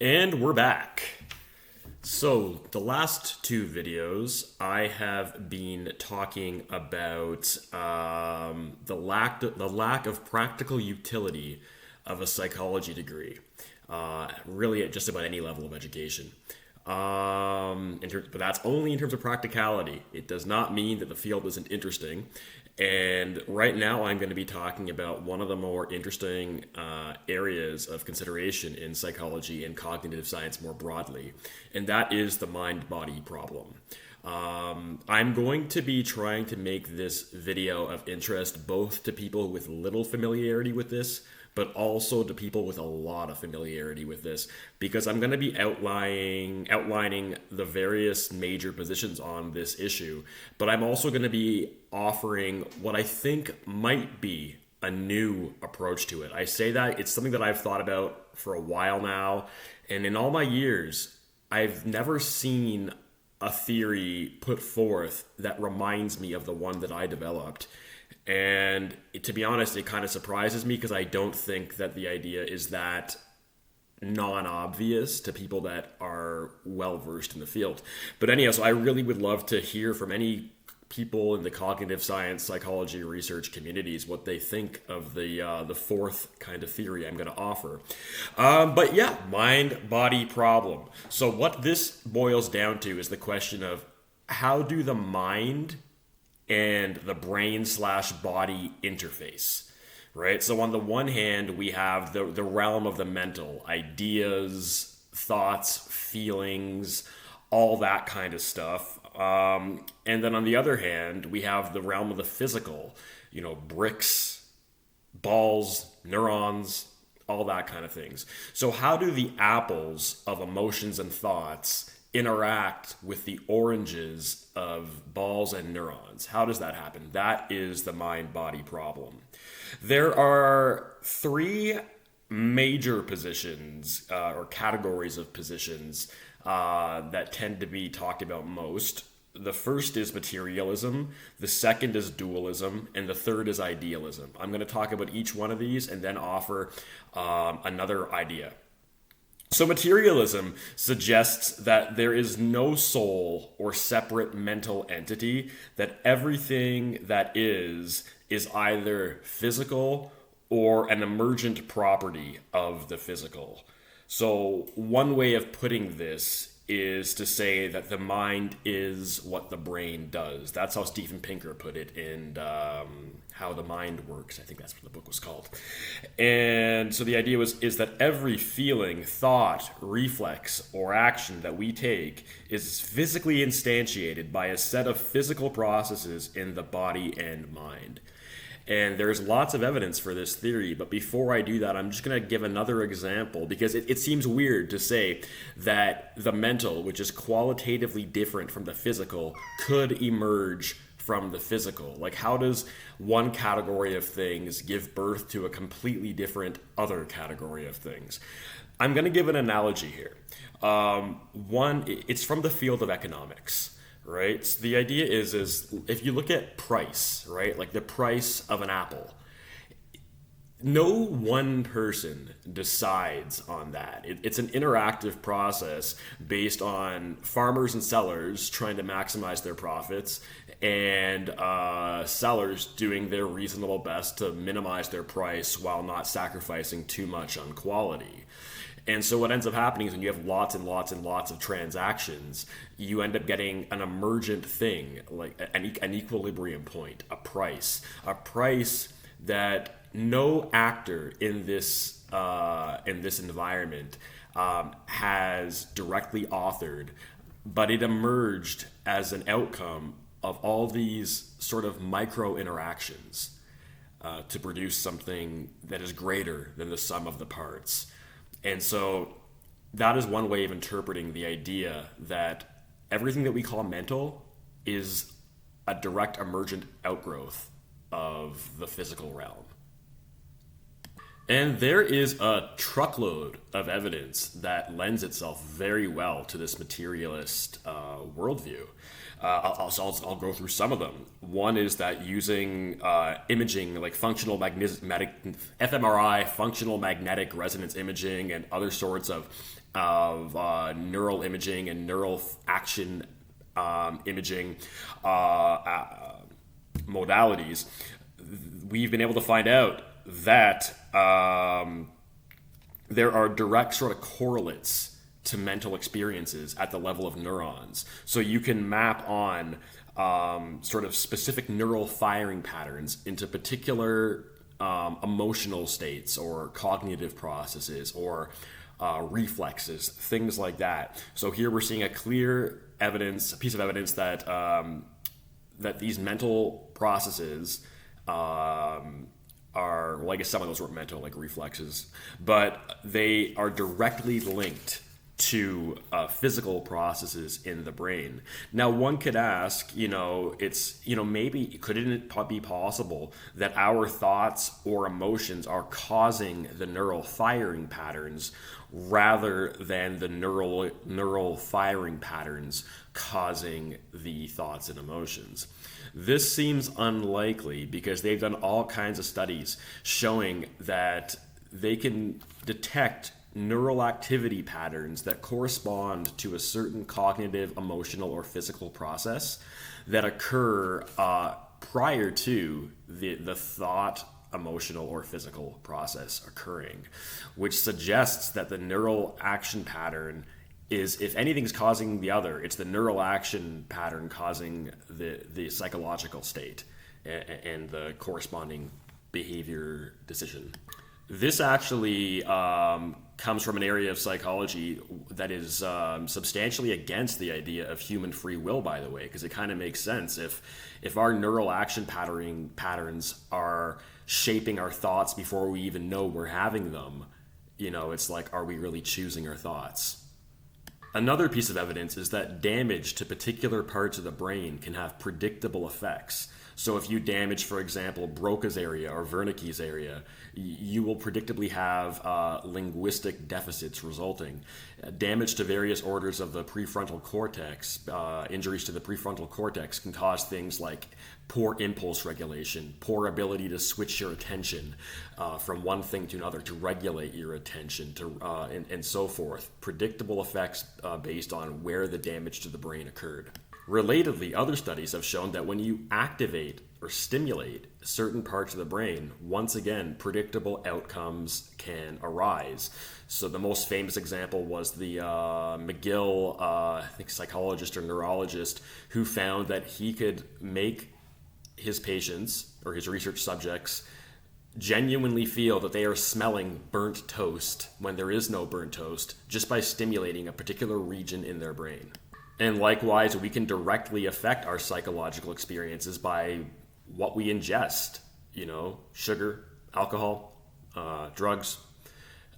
And we're back. So, the last two videos, I have been talking about the lack of practical utility of a psychology degree, really at just about any level of education. But that's only in terms of practicality. It does not mean that the field isn't interesting. And right now, I'm going to be talking about one of the more interesting areas of consideration in psychology and cognitive science more broadly, and that is the mind body problem. I'm going to be trying to make this video of interest both to people with little familiarity with this, but also to people with a lot of familiarity with this, because I'm going to be outlining the various major positions on this issue, but I'm also going to be offering what I think might be a new approach to it. I say that it's something that I've thought about for a while now, and in all my years, I've never seen a theory put forth that reminds me of the one that I developed. And to be honest, it kind of surprises me because I don't think that the idea is that non-obvious to people that are well versed in the field. But anyhow, so I really would love to hear from any people in the cognitive science, psychology, research communities what they think of the fourth kind of theory I'm going to offer. But yeah, mind-body problem. So what this boils down to is the question of how do the mind and the brain slash body interface, right? So on the one hand, we have the realm of the mental, ideas, thoughts, feelings, all that kind of stuff. And then on the other hand, we have the realm of the physical, bricks, balls, neurons, all that kind of things. So how do the apples of emotions and thoughts interact with the oranges of balls and neurons? How does that happen? That is the mind-body problem. There are three major positions or categories of positions that tend to be talked about most. The first is materialism, the second is dualism, and the third is idealism. I'm going to talk about each one of these and then offer another idea. So materialism suggests that there is no soul or separate mental entity, that everything that is either physical or an emergent property of the physical. So one way of putting this is to say that the mind is what the brain does. That's how Steven Pinker put it in How the Mind Works. I think that's what the book was called. And so the idea is that every feeling, thought, reflex, or action that we take is physically instantiated by a set of physical processes in the body and mind. And there's lots of evidence for this theory, but before I do that, I'm just going to give another example because it seems weird to say that the mental, which is qualitatively different from the physical, could emerge from the physical. Like, how does one category of things give birth to a completely different other category of things? I'm going to give an analogy here. It's from the field of economics. Right? So the idea is if you look at price, right? Like the price of an apple, no one person decides on that. It's an interactive process based on farmers and sellers trying to maximize their profits and sellers doing their reasonable best to minimize their price while not sacrificing too much on quality. And so what ends up happening is when you have lots and lots and lots of transactions, you end up getting an emergent thing, like an equilibrium point, a price that no actor in this environment has directly authored, but it emerged as an outcome of all these sort of micro interactions to produce something that is greater than the sum of the parts. And so that is one way of interpreting the idea that everything that we call mental is a direct emergent outgrowth of the physical realm. And there is a truckload of evidence that lends itself very well to this materialist worldview. I'll go through some of them. One is that using imaging, like fMRI, functional magnetic resonance imaging, and other sorts of of neural imaging and neural action imaging modalities, we've been able to find out that there are direct sort of correlates to mental experiences at the level of neurons. So you can map on sort of specific neural firing patterns into particular emotional states or cognitive processes or reflexes, things like that. So here we're seeing a piece of evidence that that these mental processes are, well, I guess some of those weren't mental, like reflexes, but they are directly linked to physical processes in the brain. Now, one could ask, maybe couldn't it be possible that our thoughts or emotions are causing the neural firing patterns rather than the neural firing patterns causing the thoughts and emotions? This seems unlikely because they've done all kinds of studies showing that they can detect neural activity patterns that correspond to a certain cognitive, emotional, or physical process that occur prior to the thought, emotional, or physical process occurring, which suggests that the neural action pattern is, if anything's causing the other, it's the neural action pattern causing the psychological state and the corresponding behavior decision. This actually comes from an area of psychology that is substantially against the idea of human free will, by the way, because it kind of makes sense. If our neural action patterns are shaping our thoughts before we even know we're having them, it's like, are we really choosing our thoughts? Another piece of evidence is that damage to particular parts of the brain can have predictable effects. So if you damage, for example, Broca's area or Wernicke's area, you will predictably have linguistic deficits resulting. Damage to various orders of the prefrontal cortex, injuries to the prefrontal cortex can cause things like poor impulse regulation, poor ability to switch your attention from one thing to another, to regulate your attention, and so forth. Predictable effects based on where the damage to the brain occurred. Relatedly, other studies have shown that when you activate or stimulate certain parts of the brain, once again, predictable outcomes can arise. So the most famous example was the McGill, I think psychologist or neurologist, who found that he could make his patients or his research subjects genuinely feel that they are smelling burnt toast when there is no burnt toast, just by stimulating a particular region in their brain. And likewise, we can directly affect our psychological experiences by what we ingest, sugar, alcohol, drugs,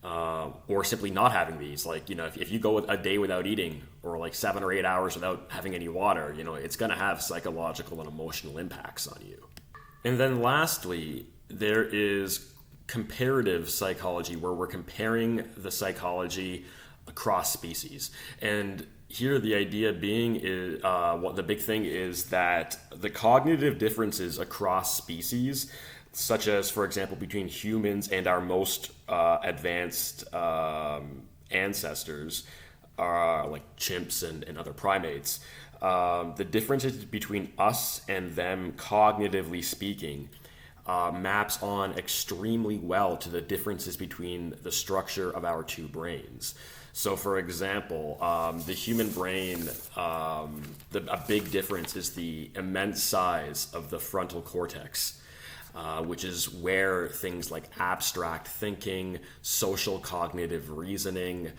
or simply not having these. Like, if you go a day without eating, or like 7 or 8 hours without having any water, it's going to have psychological and emotional impacts on you. And then lastly, there is comparative psychology, where we're comparing the psychology across species. And here, the idea being is what the big thing is that the cognitive differences across species, such as, for example, between humans and our most advanced ancestors, like chimps and other primates, the differences between us and them, cognitively speaking, maps on extremely well to the differences between the structure of our two brains. So, for example, the human brain, a big difference is the immense size of the frontal cortex, which is where things like abstract thinking, social cognitive reasoning,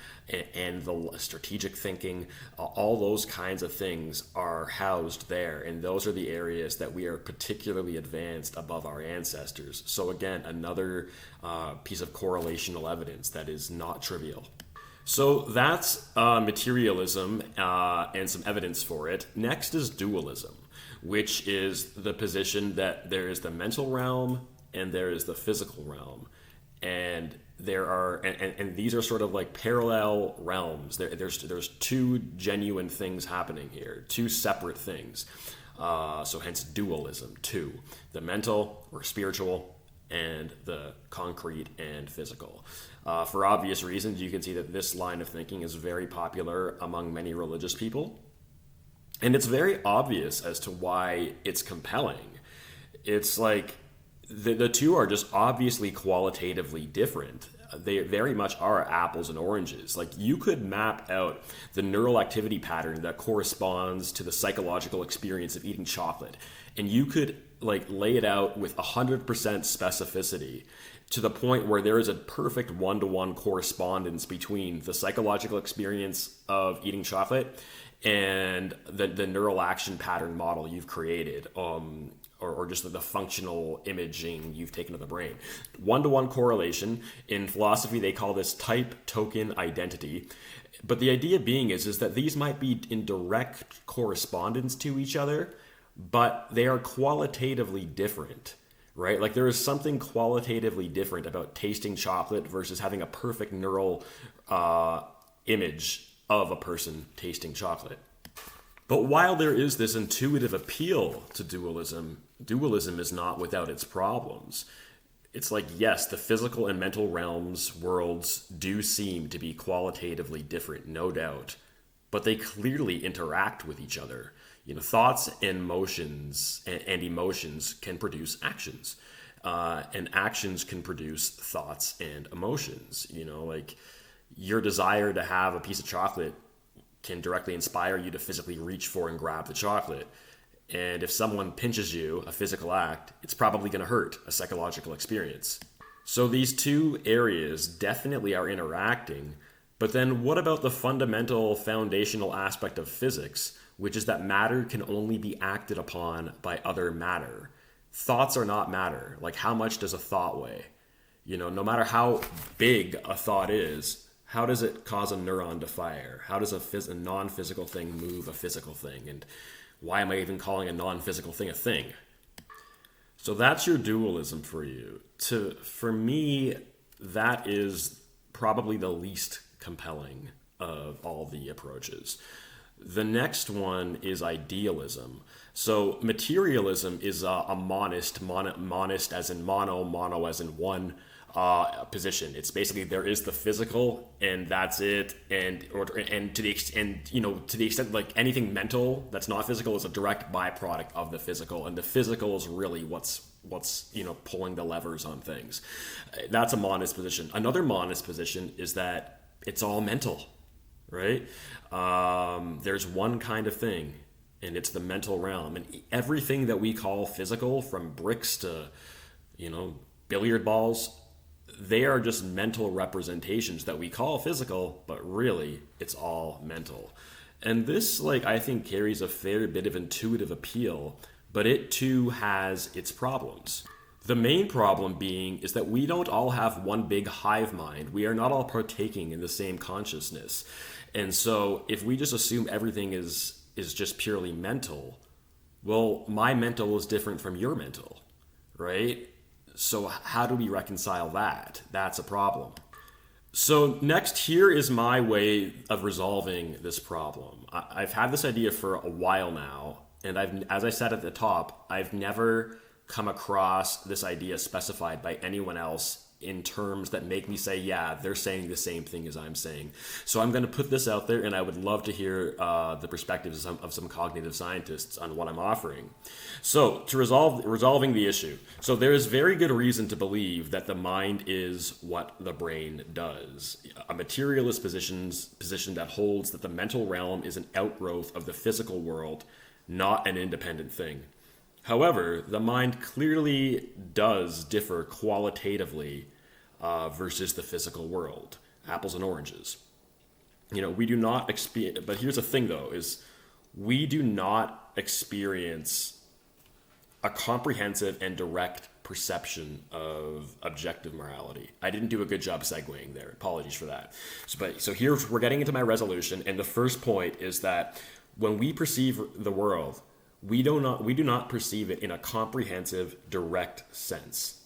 and the strategic thinking, all those kinds of things are housed there. And those are the areas that we are particularly advanced above our ancestors. So again, another piece of correlational evidence that is not trivial. So that's materialism and some evidence for it. Next is dualism, which is the position that there is the mental realm and there is the physical realm. And there are, and these are sort of like parallel realms. There's two genuine things happening here, two separate things. So hence dualism, two, the mental or spiritual and the concrete and physical. For obvious reasons, you can see that this line of thinking is very popular among many religious people. And it's very obvious as to why it's compelling. It's like the two are just obviously qualitatively different. They very much are apples and oranges. Like, you could map out the neural activity pattern that corresponds to the psychological experience of eating chocolate, and you could like lay it out with 100% specificity to the point where there is a perfect one-to-one correspondence between the psychological experience of eating chocolate and the neural action pattern model you've created, or just the functional imaging you've taken of the brain. One-to-one correlation. In philosophy, they call this type token identity. But the idea being is that these might be in direct correspondence to each other, but they are qualitatively different, right? Like, there is something qualitatively different about tasting chocolate versus having a perfect neural image of a person tasting chocolate. But while there is this intuitive appeal to dualism, dualism is not without its problems. It's like, yes, the physical and mental realms, worlds, do seem to be qualitatively different, no doubt, but they clearly interact with each other. You know, thoughts and emotions can produce actions, and actions can produce thoughts and emotions. You know, like, your desire to have a piece of chocolate can directly inspire you to physically reach for and grab the chocolate. And if someone pinches you, a physical act, it's probably going to hurt, a psychological experience. So these two areas definitely are interacting. But then what about the fundamental foundational aspect of physics, which is that matter can only be acted upon by other matter? Thoughts are not matter. Like, how much does a thought weigh? You know, no matter how big a thought is, how does it cause a neuron to fire? How does a non-physical thing move a physical thing? And why am I even calling a non-physical thing a thing? So that's your dualism for you. For me, that is probably the least compelling of all the approaches. The next one is idealism. So materialism is a monist as in mono as in one position. It's basically, there is the physical and that's it, and to the extent like anything mental that's not physical is a direct byproduct of the physical, and the physical is really what's pulling the levers on things. That's a monist position. Another monist position is that it's all mental, right? There's one kind of thing, and it's the mental realm, and everything that we call physical, from bricks to billiard balls, they are just mental representations that we call physical, but really it's all mental. And this, I think, carries a fair bit of intuitive appeal, but it too has its problems. The main problem being is that we don't all have one big hive mind. We are not all partaking in the same consciousness. And so if we just assume everything is just purely mental, well, my mental is different from your mental, right? So how do we reconcile that? That's a problem. So next, here is my way of resolving this problem. I've had this idea for a while now, and as I said at the top, I've never come across this idea specified by anyone else in terms that make me say, yeah, they're saying the same thing as I'm saying. So I'm going to put this out there, and I would love to hear the perspectives of some cognitive scientists on what I'm offering. So to resolving the issue, so there is very good reason to believe that the mind is what the brain does. A materialist position that holds that the mental realm is an outgrowth of the physical world, not an independent thing. However, the mind clearly does differ qualitatively versus the physical world. Apples and oranges. We do not experience, but here's the thing though, is we do not experience a comprehensive and direct perception of objective morality. I didn't do a good job segueing there. Apologies for that. So here we're getting into my resolution, and the first point is that when we perceive the world, we do not perceive it in a comprehensive, direct sense.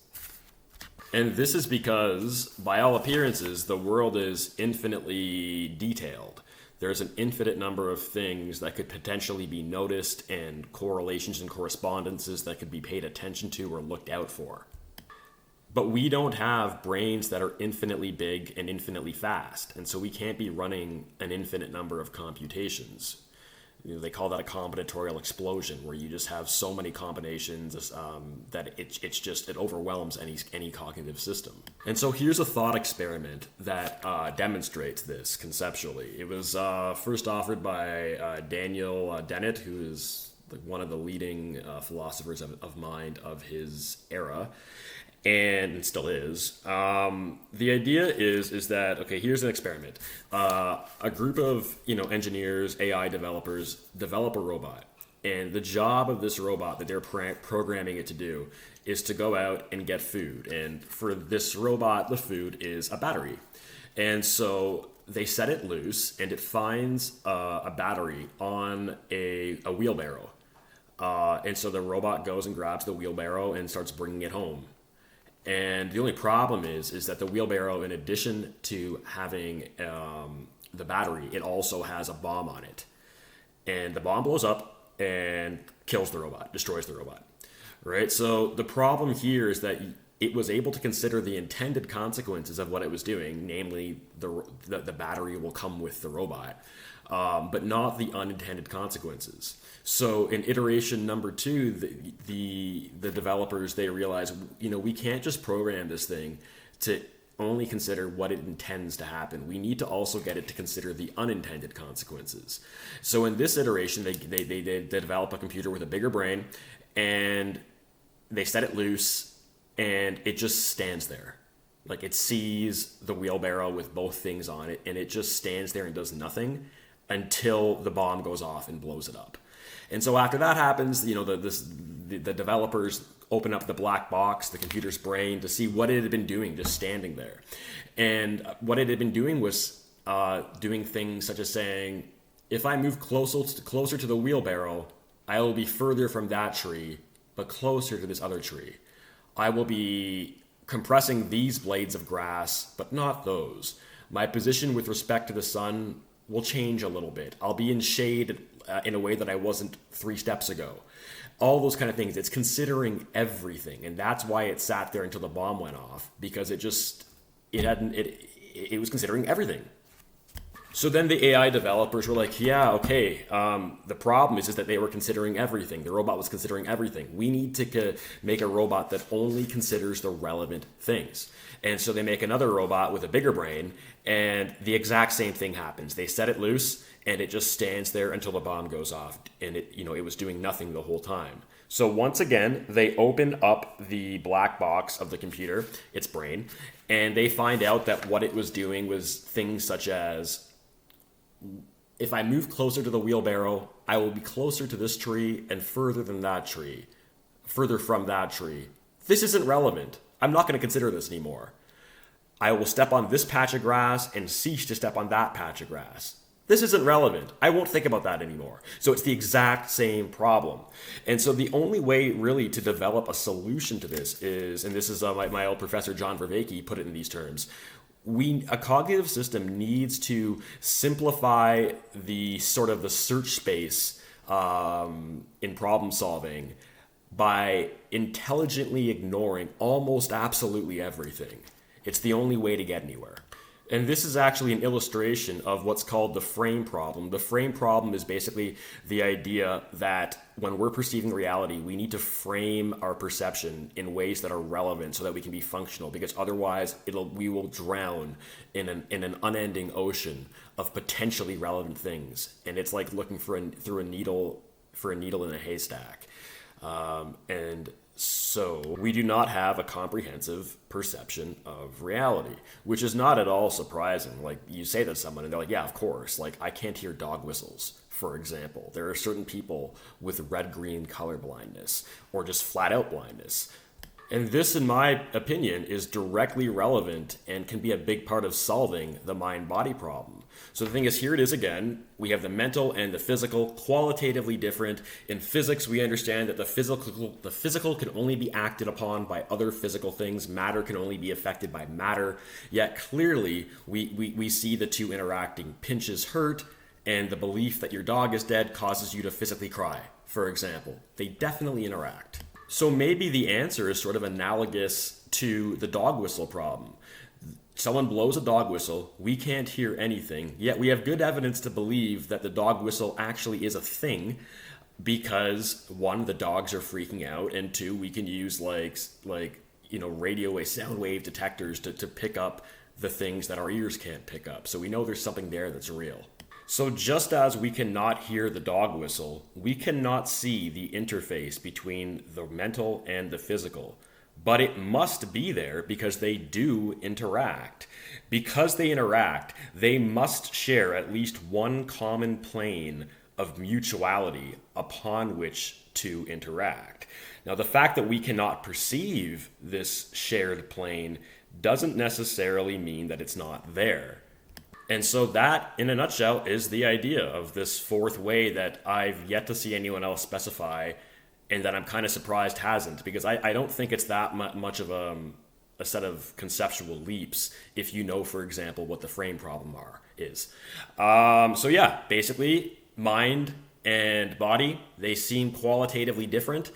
And this is because, by all appearances, the world is infinitely detailed. There's an infinite number of things that could potentially be noticed, and correlations and correspondences that could be paid attention to or looked out for. But we don't have brains that are infinitely big and infinitely fast. And so we can't be running an infinite number of computations. They call that a combinatorial explosion, where you just have so many combinations that it overwhelms any cognitive system. And so here's a thought experiment that demonstrates this conceptually. It was first offered by Daniel Dennett, who is like one of the leading philosophers of mind of his era, and it still is. The idea is that, okay, here's an experiment. A group of engineers, AI developers, develop a robot, and the job of this robot that they're programming it to do is to go out and get food. And for this robot, the food is a battery. And so they set it loose, and it finds a battery on a wheelbarrow. And so the robot goes and grabs the wheelbarrow and starts bringing it home. And the only problem is that the wheelbarrow, in addition to having the battery, it also has a bomb on it. And the bomb blows up and kills the robot, destroys the robot. Right? So the problem here is that it was able to consider the intended consequences of what it was doing, namely the battery will come with the robot, but not the unintended consequences. So in iteration number 2, the developers, they realize, we can't just program this thing to only consider what it intends to happen. We need to also get it to consider the unintended consequences. So in this iteration, they develop a computer with a bigger brain, and they set it loose, and it just stands there. Like, it sees the wheelbarrow with both things on it, and it just stands there and does nothing until the bomb goes off and blows it up. And so after that happens, the developers open up the black box, the computer's brain, to see what it had been doing just standing there. And what it had been doing was doing things such as saying, if I move closer to the wheelbarrow, I will be further from that tree, but closer to this other tree. I will be compressing these blades of grass, but not those. My position with respect to the sun will change a little bit. I'll be in shade in a way that I wasn't 3 steps ago. All those kind of things. It's considering everything, and that's why it sat there until the bomb went off, because it was considering everything. So then the AI developers were like, yeah, okay, the problem is that they were considering everything. The robot was considering everything. We need to make a robot that only considers the relevant things. And so they make another robot with a bigger brain, and the exact same thing happens. They set it loose, and it just stands there until the bomb goes off, and it was doing nothing the whole time. So once again, they open up the black box of the computer, its brain, and they find out that what it was doing was things such as, if I move closer to the wheelbarrow, I will be closer to this tree and further from that tree. This isn't relevant. I'm not going to consider this anymore. I will step on this patch of grass and cease to step on that patch of grass. This isn't relevant. I won't think about that anymore. So it's the exact same problem. And so the only way really to develop a solution to this is, and this is my old professor John Vervaeke put it in these terms, a cognitive system needs to simplify the sort of the search space in problem solving by intelligently ignoring almost absolutely everything. It's the only way to get anywhere. And this is actually an illustration of what's called the frame problem. The frame problem is basically the idea that when we're perceiving reality, we need to frame our perception in ways that are relevant so that we can be functional, because otherwise we will drown in an unending ocean of potentially relevant things. And it's like looking for a needle in a haystack. And so we do not have a comprehensive perception of reality, which is not at all surprising. Like, you say that to someone and they're like, yeah, of course. Like, I can't hear dog whistles, for example. There are certain people with red-green color blindness or just flat-out blindness. And this, in my opinion, is directly relevant and can be a big part of solving the mind-body problem. So the thing is, here it is again. We have the mental and the physical, qualitatively different. In physics, we understand that the physical can only be acted upon by other physical things. Matter can only be affected by matter. Yet clearly, we see the two interacting. Pinches hurt, and the belief that your dog is dead causes you to physically cry, for example. They definitely interact. So maybe the answer is sort of analogous to the dog whistle problem. Someone blows a dog whistle, we can't hear anything, yet we have good evidence to believe that the dog whistle actually is a thing because one, the dogs are freaking out, and two, we can use radio wave, sound wave detectors to pick up the things that our ears can't pick up. So we know there's something there that's real. So just as we cannot hear the dog whistle, we cannot see the interface between the mental and the physical. But it must be there because they do interact. Because they interact, they must share at least one common plane of mutuality upon which to interact. Now, the fact that we cannot perceive this shared plane doesn't necessarily mean that it's not there. And so that, in a nutshell, is the idea of this fourth way that I've yet to see anyone else specify, and that I'm kind of surprised hasn't, because I don't think it's that much of a set of conceptual leaps if you know, for example, what the frame problem is. So yeah, basically, mind and body, they seem qualitatively different.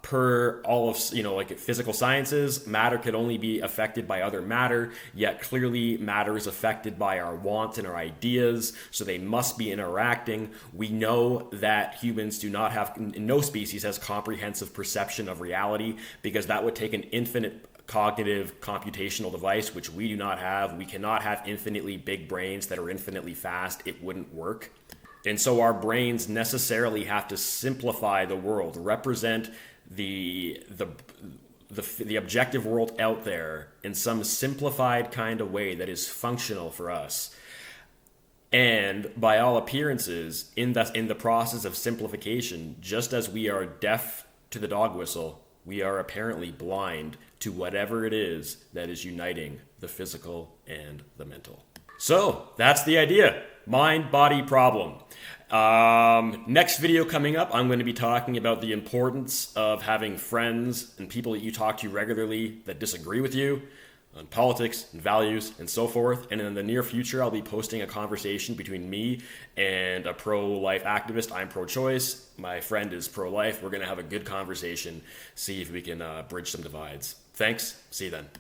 Per all of, physical sciences, matter could only be affected by other matter, yet clearly matter is affected by our wants and our ideas, so they must be interacting. We know that humans do not have, no species has comprehensive perception of reality, because that would take an infinite cognitive computational device, which we do not have. We cannot have infinitely big brains that are infinitely fast. It wouldn't work. And so our brains necessarily have to simplify the world, represent the objective world out there in some simplified kind of way that is functional for us. And by all appearances, in the process of simplification, just as we are deaf to the dog whistle, we are apparently blind to whatever it is that is uniting the physical and the mental. So that's the idea. Mind-body problem. Next video coming up, I'm going to be talking about the importance of having friends and people that you talk to regularly that disagree with you on politics and values and so forth. And in the near future, I'll be posting a conversation between me and a pro-life activist. I'm pro-choice. My friend is pro-life. We're going to have a good conversation, see if we can bridge some divides. Thanks. See you then.